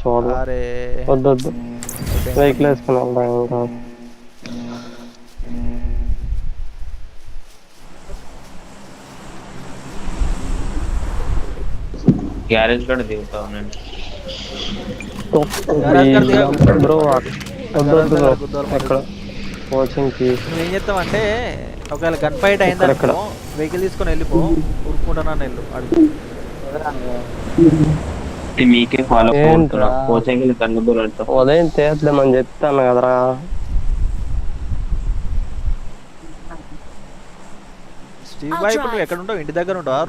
చూడను. అరే వద్దొద్దు, వెహికల్ వేసుకుని వెళ్దాం ఇంకా. గ్యారేజ్ కూడా దిగుతా ఉన్నాను. బ్రో వద్దొద్దు బ్రో, ఎక్కడ గుద్దోలు కోచింగ్కి నువ్వేం చేస్తావంటే ఒకవేళ గన్ ఫైట్ ఎక్కడెక్కడ అయిందనుకో వెహికల్ తీసుకొని వెళ్ళిపో, ఉరుక్కుంటున్నాను వెళ్ళు అడుగు. మీకే ఫాలో ఏంట్రా కోచింగ్ కన్ను దూరం ఉదయం తీద్దామని చెప్తాను కదరా. స్టీవ్ బాయ్ ఇప్పుడు నువ్వు ఎక్కడ ఉంటావు? ఇంటి దగ్గర ఉంటావా?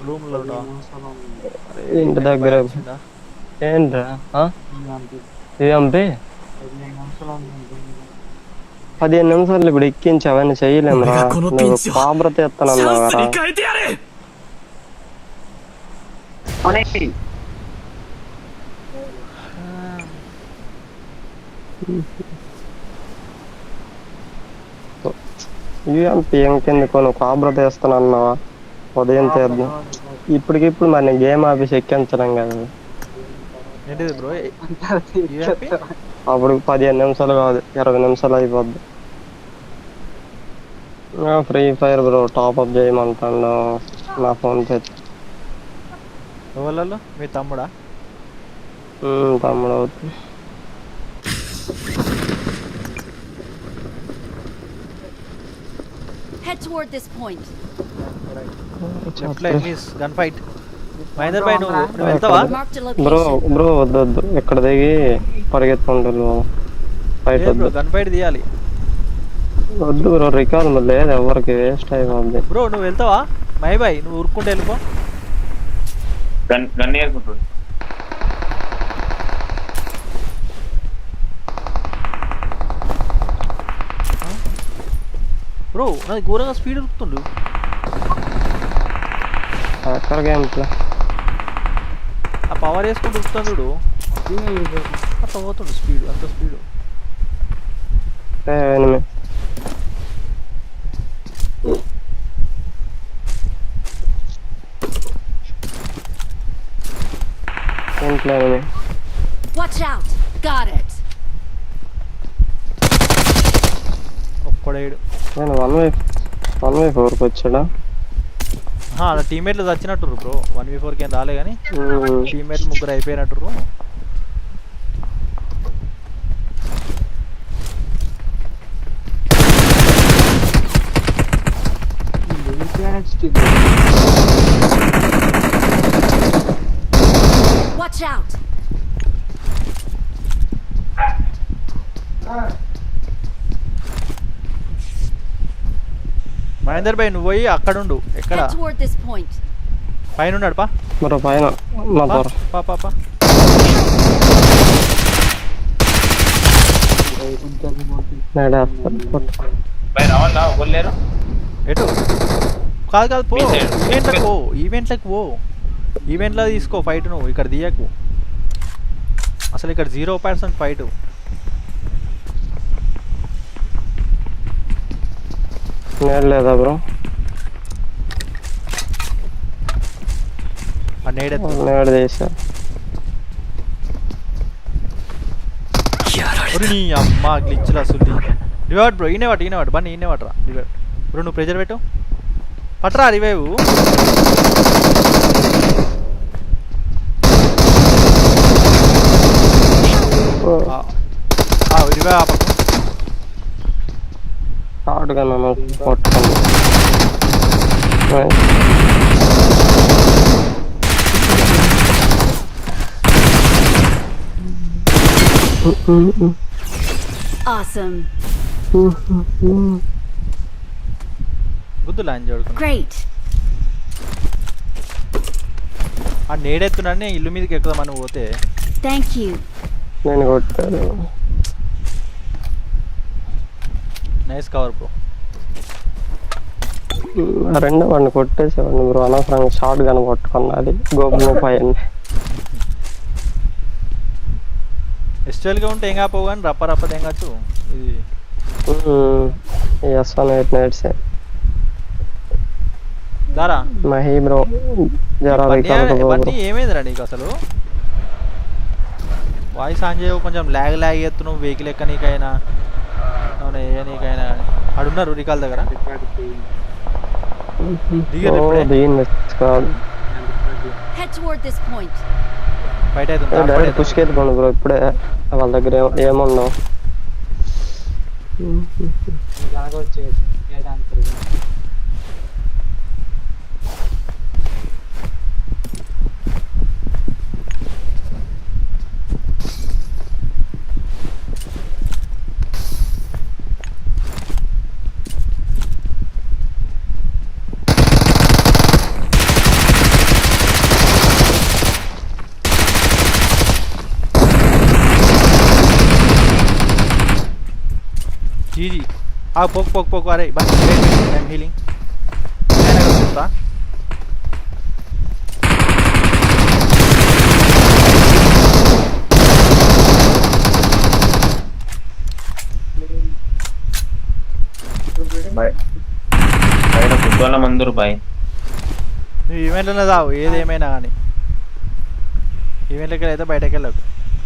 రూమ్లో ఉంటావా? ఇంటి దగ్గర ఏంట్రా ఏమంటే 15 నిమిషాలు ఇప్పుడు ఎక్కించావని చెయ్యలేమురా. నువ్వు కాబ్ర తీస్తానన్నావు కదా. ఇంకెందుకు నువ్వు కాబ్ర తీస్తానన్నావా? ఉదయం తీద్దాం. ఇప్పటికిప్పుడు మరి నేను గేమ్ ఆఫీస్ ఎక్కించడం కదా. ఏంటిది బ్రో? అప్పుడు 15 నిమిషాలు కాదు 20 నిమిషాలు అయిపోద్ది. ఫ్రీ ఫైర్ బ్రో టాప్అప్ చేయమంటాను నా ఫోన్ పే. ఎవరు? మీ తమ్ముడా? తమ్ముడు అవుతుంది. Head toward this point. Left line miss gun fight. Mahender bhai నువ్వు వెళ్తావా? బ్రో బ్రో వద్దు, ఇక్కడ దిగి పరిగెత్తుంటారు. ఫైట్ వద్దు, గన్ ఫైట్ తీయాలి. వద్దు బ్రో, రికాల్ లేదు ఎవరికి, వేస్ట్ అయిపోద్ది. బ్రో నువ్వు వెళ్తావా? మహే భాయ్ నువ్వు ఉరుక్కుంటే వెళ్ళిపో. గన్ వేసుకుంటాడు. బ్రో నాది ఘోరంగా స్పీడ్ ఉరుకుతుండు. అక్కడ గేమ్ ప్లే ఆ పవర్ వేసుకుంటూ ఉరుకుతాడు. అట్లా పోతుండు స్పీడ్, అంత speed. Watch out. Got it. ఒక్కడేడు. నేను 1v4కి వచ్చాడా? అలా టీమ్మేట్లు చచ్చినట్టు బ్రో. 1v4కి ఏం రాలే కానీ టీమ్మేట్లు ముగ్గురు అయిపోయినట్టు. Watch out. మహేందర్ భాయ్ నువ్వు పోయి అక్కడ ఉండు. ఎక్కడ? Head toward this point. పైన ఉన్నాడు. మరో పైన పా. ఎటు? కాదు పో, ఈవెంట్లకు పో. ఈవెంట్లో తీసుకో ఫైట్. నువ్వు ఇక్కడ తీయకు అసలు. ఇక్కడ 0% ఫైట్. లేదా బ్రో? నేడు చేసా. నీ అమ్మ గ్లిచ్లు అసలు. రివైవ్ బ్రో, ఈయనే బన్నీ ఈయనే పట్టరా. రివైవ్ బ్రో, నువ్వు ప్రెజర్ పెట్టు. పట్టరా రివైవ్. రివైవ్ ఆపకు. హార్డ్గా నన్ను కొట్టండి. Awesome. గుద్దు లాంజ్ చూడుకున్నా. Great. ఆ నేడెత్తున్నానే ఇల్లు మీదకి ఎక్కుదామని పోతే. Thank you. నేను కొట్టాను. Nice cover bro. రెండో వాడిని కొట్టేసేవాడిని బ్రో. అనవసరంగా షార్ట్ గన్ కొట్టుకున్నది. గోపురం పైన ఎస్టైల్గా ఉంటే ఏం కాపోవు కానీ రప్ప తెంగచ్చు. ఇది S189 దారా మహీ బ్రో. ఏమైందిరా నీకు అసలు? వాయిస్ ఆన్ చేయవు, కొంచెం ల్యాగ్ ఎత్తున్నావు వెహికల్ ఎక్కనీకైనా అవునా ఏ నీకైనా. అడున్నారు రికాల్ దగ్గర దిగారు ఇప్పుడే. దీన్ని కాదు Head toward this point. బయట అవుతుంది డైరెక్ట్ పుష్కెత్తుకోండి బ్రో ఇప్పుడే. వాళ్ళ దగ్గర ఏమున్నావు జీజీ పోకు అరే బస్ ఐఎమ్ హీలింగ్ చూస్తా. బయట ఫుట్బాల్ మందరు బాయ్. నువ్వు ఈవెంట్లోనే రావు ఏదేమైనా కానీ. ఈవెంట్లకి అయితే బయటకు వెళ్ళకు.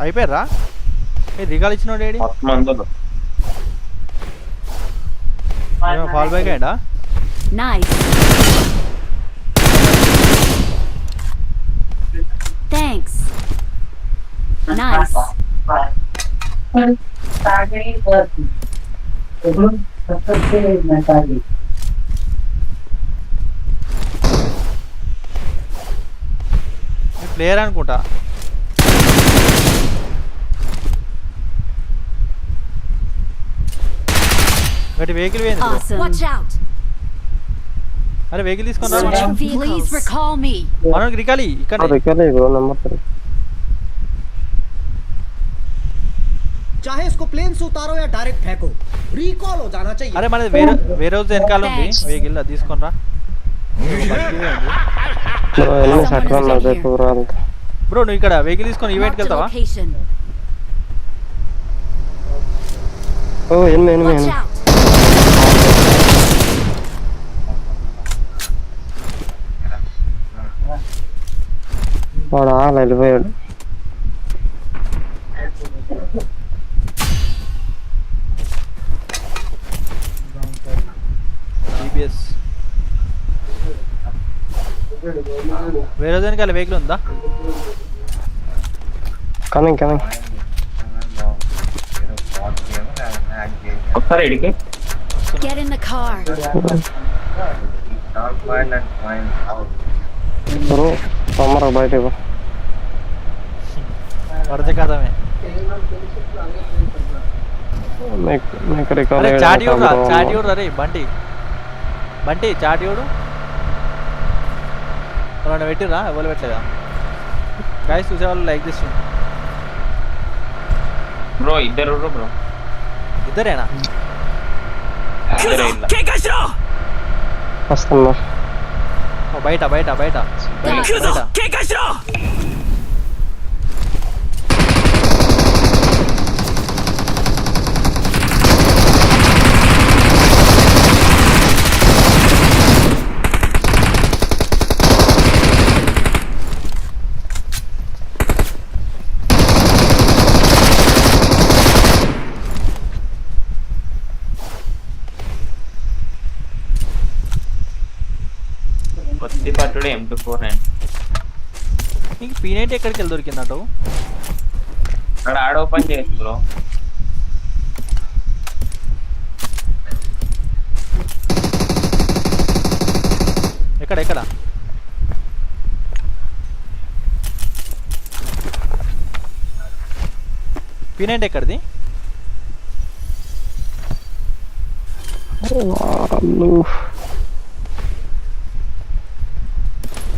అయిపోయారా ఏ రికాల్ ఇచ్చినావు డాడీ? మందరు ఫాల్ బ్యాక్ అయ్యా. Nice. Thanks. Nice. ప్లేయర్ అనుకుంటా. ఒకటి వెహికల్ పోయింది. Awesome. Watch out. అరే వెహికల్ తీసుకున్నా. Switching vehicles. Please recall me. మనకి రికాలి ఇక్కడ బ్రో నెంబర్ 3. चाहे इसको प्लेन से उतारो या डायरेक्ट फेंको, रिकॉल हो जाना चाहिए. అరే మనది వేరే రోజు వెనకాల ఉంది వెహికల్, అది తీసుకుని రా. ఎన్ని సెకండ్ ఉన్నారు రేపు బ్రో అంతా. బ్రో నువ్వు ఇక్కడ వెహికల్ తీసుకొని ఈవెంట్కి Marked a వెళ్తావా? location. ఓ ఎనిమిది Watch out. వాడు వెళ్ళిపోయాడు. DBS వేరే రోజు వెనకాల వెహికల్ ఉందా? కమింగ్ ఒకసారి ఇడికి Get in the car. Bro తొందరగా బయట వరద కథమే. మీకు రికాల్ అరే చాటియోడు అరే బంటి చాటియోడు ఎవరైనా పెట్టిర్రా? ఎవరు పెట్టలేదా? గాయస్ చూసేవాళ్ళు లైక్ చేస్తుంది. బ్రో ఇద్దరు బ్రో ఇద్దరేనా? వస్తున్నా. బయట కొద్ది పట్టుడు M24 నీకు P90 ఎక్కడికి వెళ్ళి దొరికిందట? అక్కడ ఆడ ఓపెన్ చేయొచ్చు బ్రో. ఎక్కడ P90 ఎక్కడిది?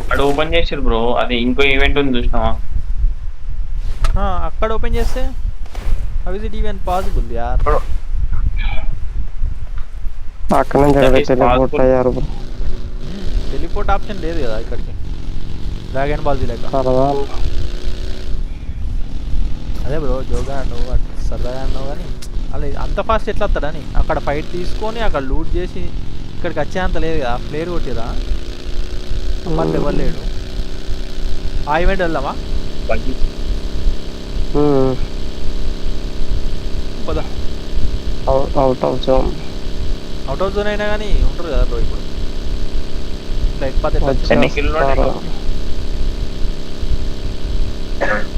అక్కడ ఓపెన్ చేసారు బ్రో. అది ఇంకో ఈవెంట్ ఉంది చూసినావా? అక్కడ ఓపెన్ చేస్తే how is it even possible యార్? అక్కడ నుంచి టెలిపోర్ట్ అయ్యారు బ్రో. టెలిపోర్ట్ ఆప్షన్ లేదు కదా ఇక్కడికి. డ్రాగన్ బాల్ లేక అదే బ్రో జోగా నువ్వు సరదాగా అన్నావు కానీ అలా అంత ఫాస్ట్ ఎట్లా వస్తాడని. అక్కడ ఫైట్ తీసుకొని అక్కడ లూట్ చేసి ఇక్కడికి వచ్చేంత లేదు కదా. ప్లేయర్ కొట్టిరా మళ్ళీ ఎవరు లేడు. ఆ ఈవెంట్ వెళ్దామా? Out of zone. Out of zone అయినా కానీ ఉంటారు కదా బ్రో ఇప్పుడు ఇట్లా ఎక్కిపోతే ఎట్లా వచ్చేది? ఎన్ని కిల్లు ఉన్నాయి?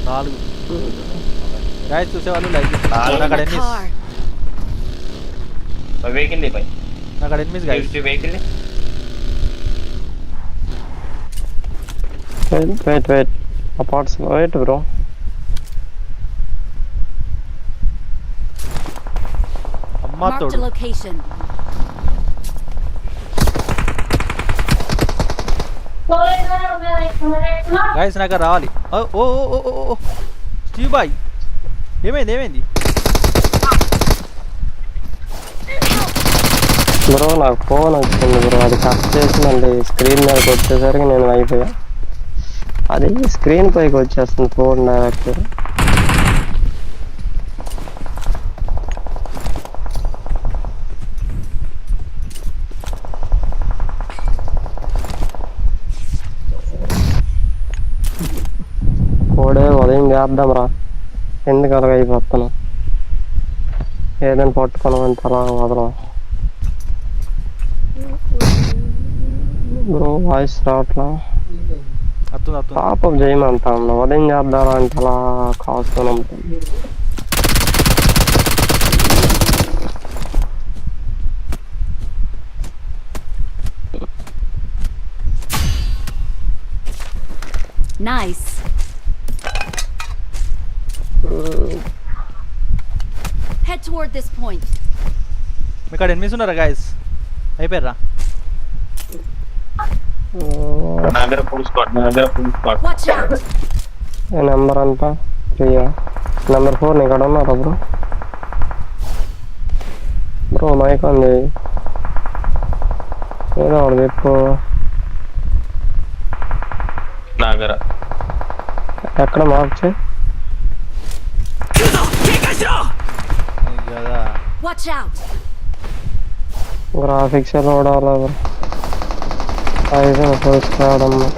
4 గాయస్ చూసేవాళ్ళు లైక్ Get అక్కడ in the enemies car. Vehicle పై అక్కడ ఎనిమిస్ గాయస్ వెహికల్ వెయిట్ అపార్ట్స్ వెయిట్ బ్రో. అమ్మ Marked a తోడు location. గాయస్ నాకు రావాలి. ఓ ఓ ఓ ఓ ఓ స్టీవ్ బాయ్ ఏమైంది బ్రో నాకు ఫోన్ వచ్చింది బ్రో, అది కట్ చేసి మళ్ళీ స్క్రీన్ మీదకి వచ్చేసరికి నేను అయిపోయా. అది స్క్రీన్ పైకి వచ్చేస్తుంది ఫోన్ డైరెక్ట్. కోడే ఉదయం చేద్దాం రా, ఎందుకు అలాగ అయిపోతాను. ఏదైనా పట్టుకున్నామని అలా వదలం బ్రో. వాయిస్ రావట్లా. అత్తుంది పాపం చేయమంటా ఉన్నా, ఉదయం చేద్దారా అంటే అలా కాస్తూనే ఉంటుంది. Nice. Head toward this point. మీ కాడ ఎనిమిస్ ఉన్నారా గాయస్? అయిపోయారా? నా దగ్గర full squad Watch out. Number అంతా ప్రియా నెంబర్ 4 నీ ఇక్కడ ఉన్నారా బ్రో? బ్రో మైక్ ఉంది ఏదో ఒకటి చెప్పు. నా దగ్గర ఎక్కడ మార్క్ చేయి. కదా Watch out. గ్రాఫిక్స్ చూడాలి బ్రో. అయితే ఫుల్ స్క్వాడ్ అమ్మా.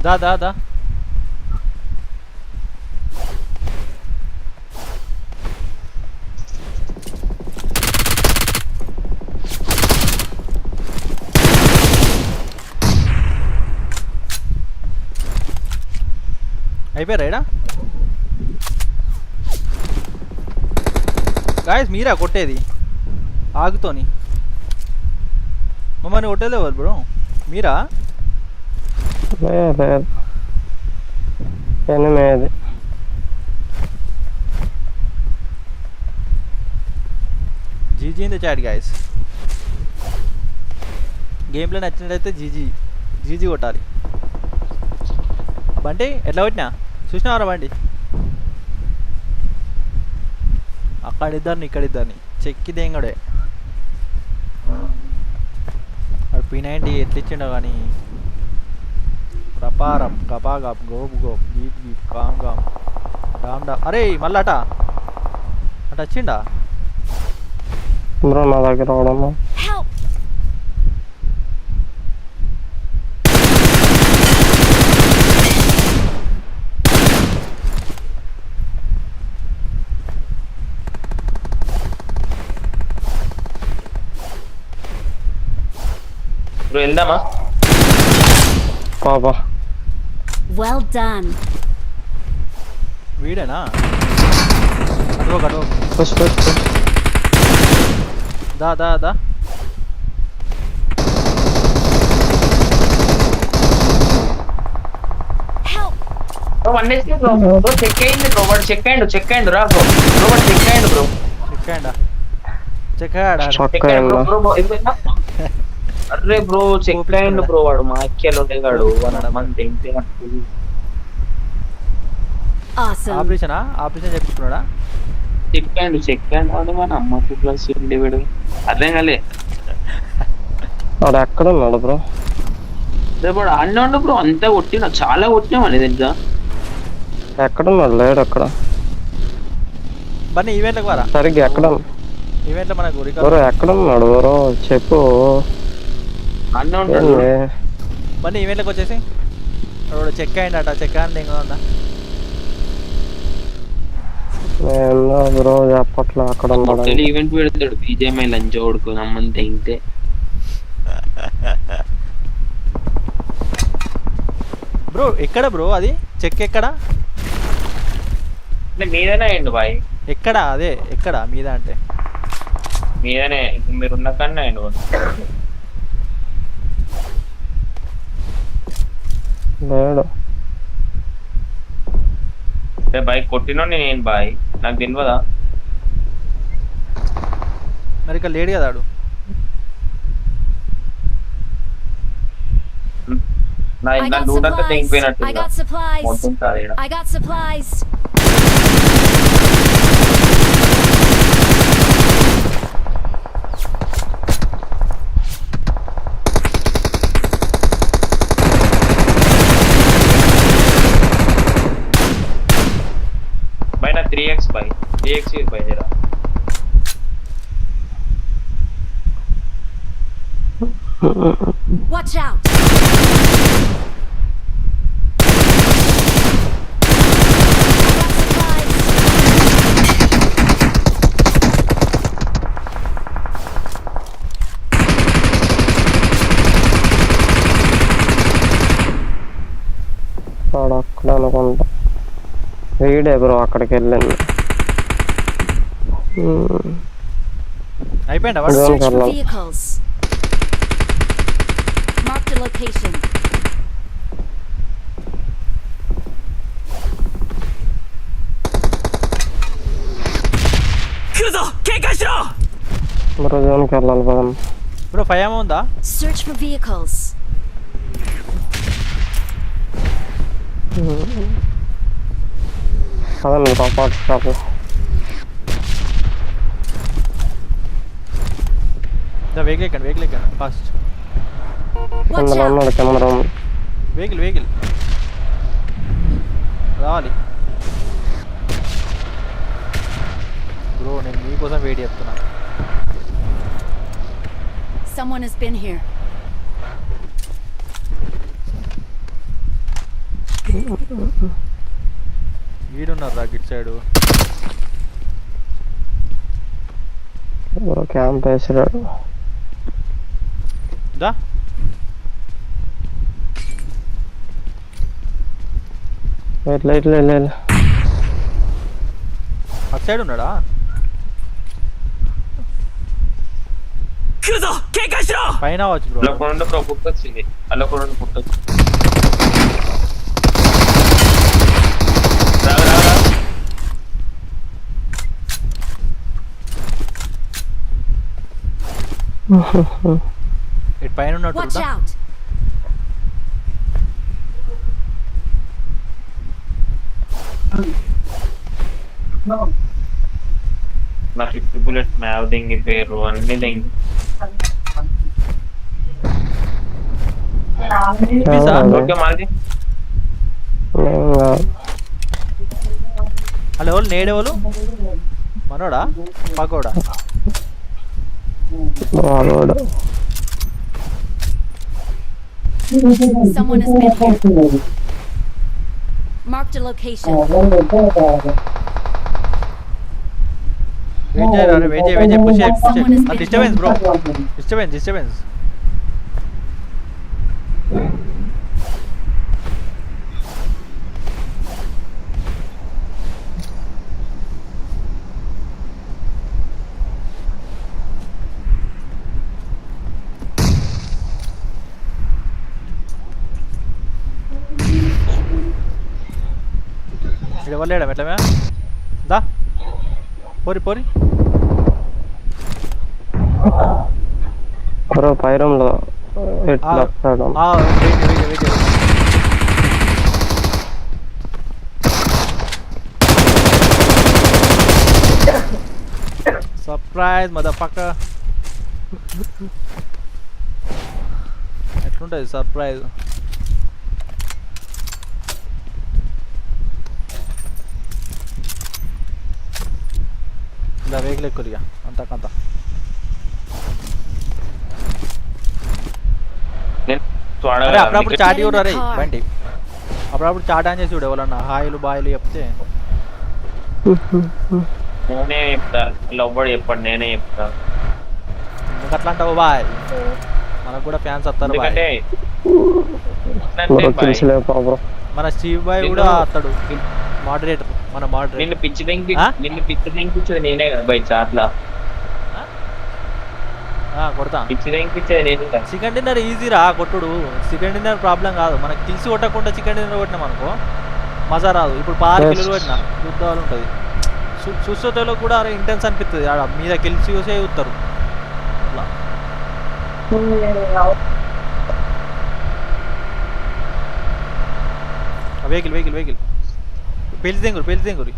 దా అయిపోయారా ఇడా? గాయస్ మీరా కొట్టేది ఆగుతోని? మమ్మల్ని కొట్టేది ఎవరు బ్రో? మీరా? లేదు ఎనిమిది. GG in the chat guys. Game play నచ్చినట్టయితే జీజీ కొట్టాలి. బండి ఎట్లా కొట్టినా చూసినావరా బండి? అక్కడిద్దరిని ఇక్కడిద్దరిని చెక్కి దేంగడే. వాడు P90 ఎట్లా ఇచ్చిండో కానీ రపారం గపాగప్ గోప్ గీప్ కామ్ డామ్ డా. అరే మళ్ళీ అట వచ్చిండా బ్రో నా దగ్గర రావడమ్మా. Help. బ్రో వెళ్దామా? పాపా Well done. వీడేనా? అడవ పుష్ దా Help. Bro 1 HP bro. Bro check అయ్యింది బ్రో. వాడు చెక్ అయ్యిండు రా బ్రో. బ్రో వాడు చెక్ అయ్యిండు బ్రో. చెక్ అయ్యాడా? చెక్ అయ్యిండు బ్రో. బ్రో ఇదేనా? అరే బ్రో చెక్ అయ్యిండు బ్రో. వాడు మా అక్కలో ఉండేగాడు 1 మంత్ ఏంటి అంటే Awesome. ఆపరేషన్ చేపించుకున్నాడా? చెక్ అయ్యిండు వాడు మన అమ్మకి ప్లస్ ఉండి వీడు అర్థం కాలే. వాడు ఎక్కడ ఉన్నాడు బ్రో? రేపు ఆడనే ఉండు బ్రో, అంతా కొట్టినా, చాలా కొట్టినామని తెలుసా. ఎక్కడున్నాడు? లేడు అక్కడ. బన్నీ ఈవెంట్లకు వారా, సరిగ్గా ఎక్కడ ఈవెంట్లో మనకు బ్రో? రికార్డ్ ఎక్కడున్నాడు బ్రో? చెప్పు. ఆడనే ఉంటాడు. ఏంది? బన్నీ ఈవెంట్లకు వచ్చేసి వాడు చెక్ అయిందట, చెక్ అయింది ఇంకా ఉందా? నేను బ్రో చెప్పట్లే అక్కడ ఉన్నాడు. మొట్టలు ఈవెంట్ పెడతాడు బీజేఎంఐ లంచ్ ఓడుకు నమ్మంతే ఇంతే. బ్రో ఎక్కడ బ్రో అది చెక్ ఎక్కడ? అంటే మీదనే అయ్యండు బాయ్, ఎక్కడ అదే ఎక్కడ మీద అంటే? మీదనే మీరున్న కన్నా అయ్యండు. లేడు. బాయ్ కొట్టినో నేను బాయ్, నాకు తెలియదా? మరి ఇక్కడ లేడు కదా ఆడు. నా I నా got లూట్ అంతా supplies. తెగిపోయినట్టు I got supplies. మొత్తం కాదు ఈడ. I got supplies. బాయ్ నా 3x బాయ్, 3x బాయ్ జరా. Watch out. I got supplies. వాడు అక్కడ అనుకుంటా. వీడే బ్రో అక్కడికి వెళ్ళింది. అయిపోయిందా వాడు? Search for Hello. vehicles. Marked a location. Bro జోన్కి వెళ్ళాలి పదం. బ్రో 5 ఏమో ఉందా? Search for vehicles. పదండి పాపాటు స్టాప్. వెహికల్ ఎక్కండి ఫాస్ట్. Watch కిందలో out. ఉన్నాడు కెమెరా. వెహికల్ రావాలి బ్రో, నేను మీకోసం వెయిట్ చేస్తున్నా. Someone has been here. వీడున్నారు రా గిట్ సైడ్. బ్రో క్యాంప్ వేసాడు. దా ఇట్లా ఇట్లా వెళ్ళాలి. అటు సైడ్ ఉన్నాడా? పైన వచ్చు బ్రో. అలా కొనండి బ్రో, పుట్టొచ్చింది. అలా కొనండి పుట్టొచ్చు. ఇటు పైన ఉన్నట్టు Watch ఉందా? out. నా 50 బుల్లెట్ మ్యావ్ దింగి పేరు అన్ని దింగి. పిసా? ఓకే మాది అలా ఎవరు నేడేవాళ్ళు? మనోడా పకోడా? వాడు Someone has been here. Marked a location. Wait చేయరా, వెయిట్ చేయి పుష్ చేయి. Disturbance bro, disturbance. ఇక్కడ వెళ్ళాడా ఎట్లా? దా పోరి బ్రో పైరంలో ఎట్లా వస్తాడు? వెయిట్. Surprise motherfucker. ఎట్లుంటది సర్ప్రైజ్? ఇలా వెహికల్ ఎక్కువ అంతకంత అరే అప్పుడప్పుడు చాట్ చూడరా రే బండి అప్పుడప్పుడు చాట్ ఆన్ చేసి చూడు ఎవరన్నా హాయిలు బాయిలు చెప్తే నేనే చెప్తా ఎవ్వడు చెప్పండి నేనే చెప్తా ఎందుకు అట్లా అంటావు బాయ్ మనకు కూడా ఫ్యాన్స్ వస్తారు బాయ్ ఎందుకంటే బ్రో కిల్స్ లేపా బ్రో. మన స్టీవ్ బాయ్ కూడా వస్తాడు మోడరేటర్ మన మోడరేటర్ నిన్ను పిచ్చి ఆ? తెంకిచ్చేది నేనే కదా బై చాట్లా కొడతా పిచ్చి తెంకిచ్చేది నేనే కదా. చికెన్ డిన్నర్ ఈజీరా కొట్టుడు చికెన్ డిన్నర్ ప్రాబ్లం కాదు మనకి కిల్స్ కొట్టకుండా చికెన్ డిన్నర్ కొట్టినాం అనుకో మజా రాదు ఇప్పుడు 6 కిలోలు కొట్టినా యుద్ధాలు ఉంటుంది చూసేటోళ్ళకి కూడా అరే ఇంటెన్స్ అనిపిస్తుంది ఆడ మీద కిల్స్ చూసే చూస్తారు అట్లా వెహికల్ పెళ్లి తెంగురి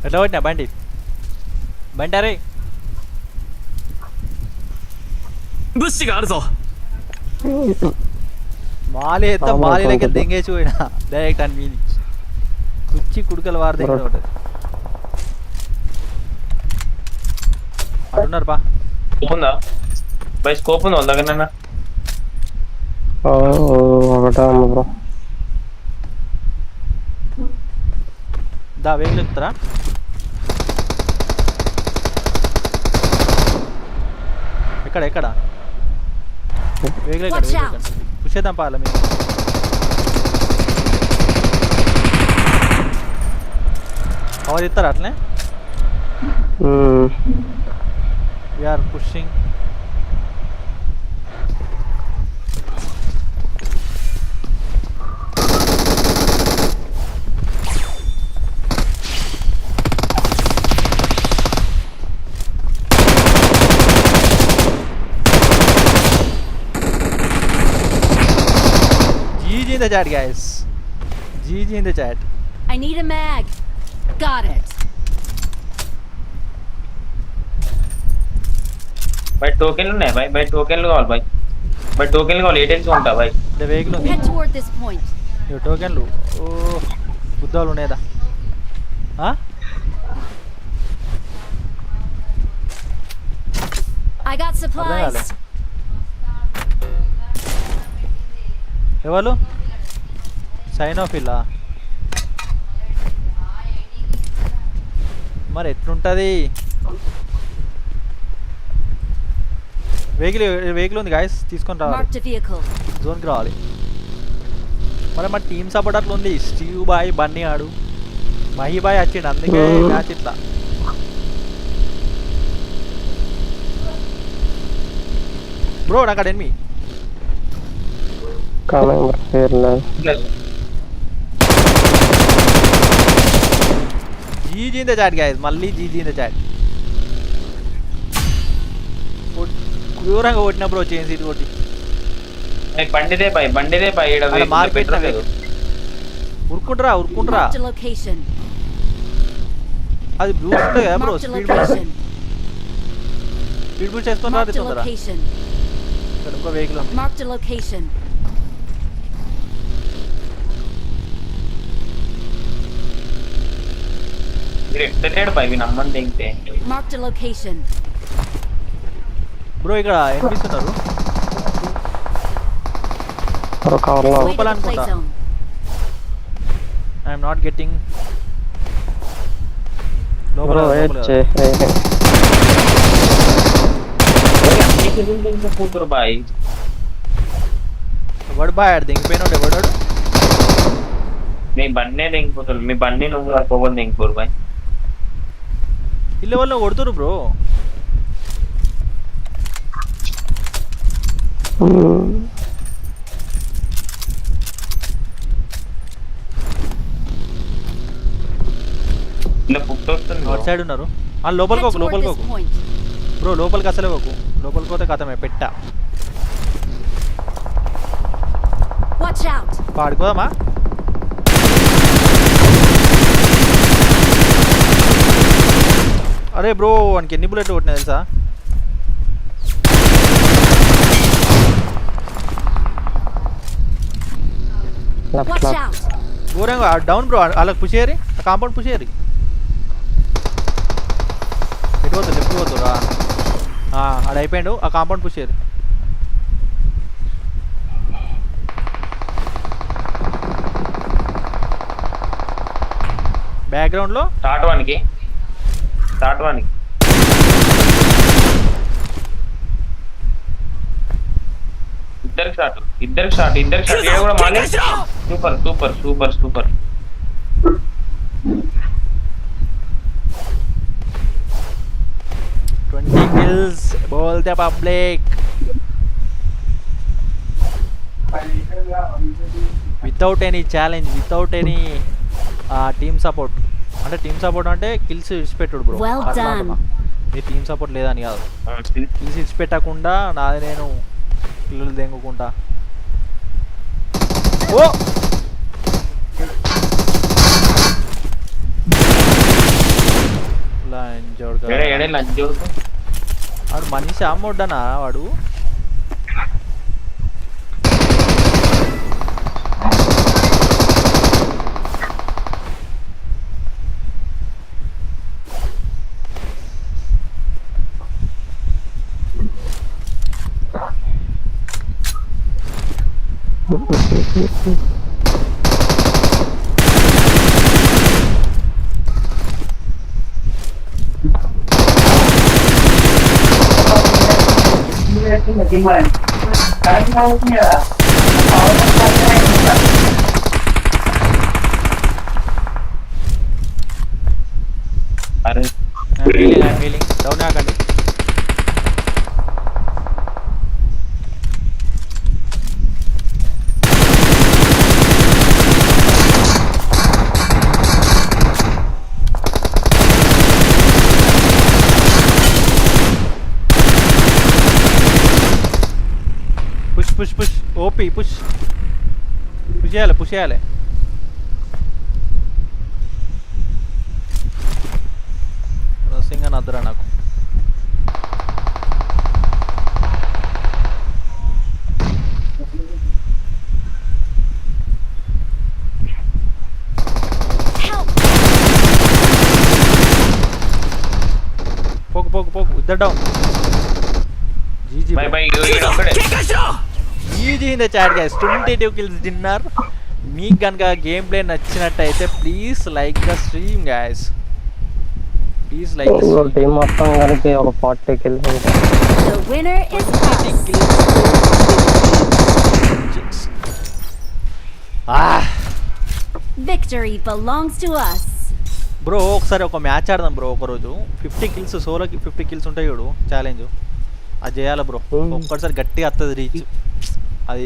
ఎట్లా కొట్టినా బండి అరే 物資があるぞ మాలి అయితే మాలి దగ్గర దెంగేసి పోయినా డైరెక్ట్ అని మీది కుచ్చి కుడుకల వారి దగ్గర ఉంటుంది అడున్నారు బా స్కోప్ ఉందా బై స్కోప్ ఉందా వాళ్ళ దగ్గర ఒకటే ఉంది బ్రో. దా వెహికల్ ఎక్కుతారా ఎక్కడ వెహికల్ ఎక్కడ పుషేద్దాం పాల మీరు కవర్ ఇస్తారా అట్లనే we are pushing GG in the chat, guys. GG in the chat. I need a mag. Got it. By టోకెన్లు ఉన్నాయి బై టోకెన్లు కావాలి బై టోకెన్లు కావాలి ఏటెన్స్ ఉంటా బై The vehicle ఉంది Head toward this point. ఈ టోకెన్లు ఓ బుద్ధాలు ఉన్నాయదా I got supplies. ఎవరు సైన్ ఆఫ్ ఇలా మరి ఎట్లుంటుంది వెహికల్ ఉంది గాయస్ తీసుకొని రావాలి Marked a vehicle. జోన్కి రావాలి మరి మన టీమ్ సపోర్ట్ అట్లా ఉంది స్టీవ్ బాయ్ బన్నీ ఆడు మహి బాయ్ వచ్చిండు అందుకే మ్యాచ్ ఇట్లా బ్రో నాకు అక్కడ enemy GG in the chat guys మళ్ళీ జీజీ ఇన్ ద చాట్ క్రూరంగా కొట్టిన బ్రో చేంజ్ సీట్ కొట్టి బండిదే పై మార్కెట్ ఉరుకుంటారా Marked a location. అది బ్లూ ఉంటుంది కదా bro Marked a speed location. Boost చేసుకుని రాదు Marked a తొందర location. ఇక్కడ ఇంకో వెహికల్ ఉంది Marked a location. మీరు ఎట్టలేడు పై నమ్మని తెంగితే Marked a location. బ్రో ఇక్కడ ఎనిపిస్తున్నారు కవర్లో Way to the play అనుకుంటా. zone. I'm not getting bro wait చే కూతురు బాయ్ ఎవడు బాయ్ దిగిపోయినాడు ఎవడాడు మీ బండి దింగిపోతాడు మీ బండి నువ్వు పోగొని దింగిపోరు బాయ్ ఇల్లు వాళ్ళు కొడుతురు బ్రో ఇలా పుట్టు వస్తుంది అవుట్ సైడ్ ఉన్నారు లోపలికి Head ఒక toward లోపలికి this ఒక point. బ్రో లోపలికి అసలే ఒక లోపలికి పోతే కథమే పెట్టా Watch out! పాడుకోదామా అరే బ్రో వానికి ఎన్ని బుల్లెట్లు కొట్టినా తెలుసా లెఫ్ట్ Watch లెఫ్ట్ out! ఘోరంగా డౌన్ బ్రో వాళ్ళకి పుష్ చేయరి ఆ కాంపౌండ్ పుష్ చేయరి ఎటు పోతుంది లెఫ్ట్ పోతురా ఆడ అయిపోయాడు ఆ కాంపౌండ్ పుష్ చేయరి బ్యాక్గ్రౌండ్లో స్టార్ట్ వానికి ఇద్దరికి షాట్ ఇదే కూడా మాలి సూపర్ 20 kills बोलते public without any challenge without any team support అంటే టీమ్ సపోర్ట్ అంటే కిల్స్ ఇడిచిపెట్టుడు బ్రో Well done. మీ టీమ్ సపోర్ట్ లేదని కాదు కిల్స్ ఇడిచిపెట్టకుండా నాది నేను కిల్లులు దెంగుకుంటా ఓ లంజోడ్ వాడు మనిషి అమ్మొడ్డనా వాడు అరే ఫీలింగ్ డౌన్ ఆకండి పుష్ ఓపీ పుష్ చేయాలి రసింగ్ అని అద్దరా నాకు పోకు ఇద్దరు డౌన్ జీజీ బై బై ఒక్కడే easy in the chat guys 22 kills dinner మీకు కనుక గేమ్ ప్లే నచ్చినట్టయితే please like the stream guys please like the stream team మొత్తం కలిపి ఒక 40 కిల్స్ ఉంటాయి The winner is us. Victory belongs to us. Bro ఒకసారి ఒక మ్యాచ్ ఆడదాం బ్రో ఒకరోజు 50 కిల్స్ సోలోకి 50 కిల్స్ ఉంటాయి చూడు ఛాలెంజ్ అది చేయాలి బ్రో ఒక్కసారి గట్టిగా వస్తుంది రీచ్ అది